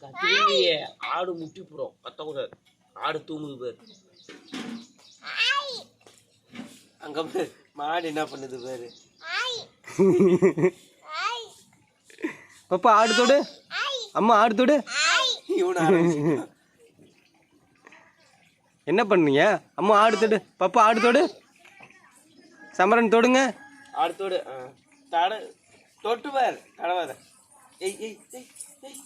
கத்திரியே ஆடு முட்டி போடும், கத்தக்கூடாது. ஆடு தூங்குது பேர். அங்க பேர் மாடு என்ன பண்ணுது பேரு. பாப்பா ஆடு தொடு, அம்மா ஆடு தொடு. என்ன பண்ணீங்க? அம்மா ஆடு தொடு, பாப்பா ஆடு தொடு. சமரன் தொடுங்க. ஆடு தொடு. தொட்டு பார், கடவாத. ஏய் ஏய் ஏய் ஏய்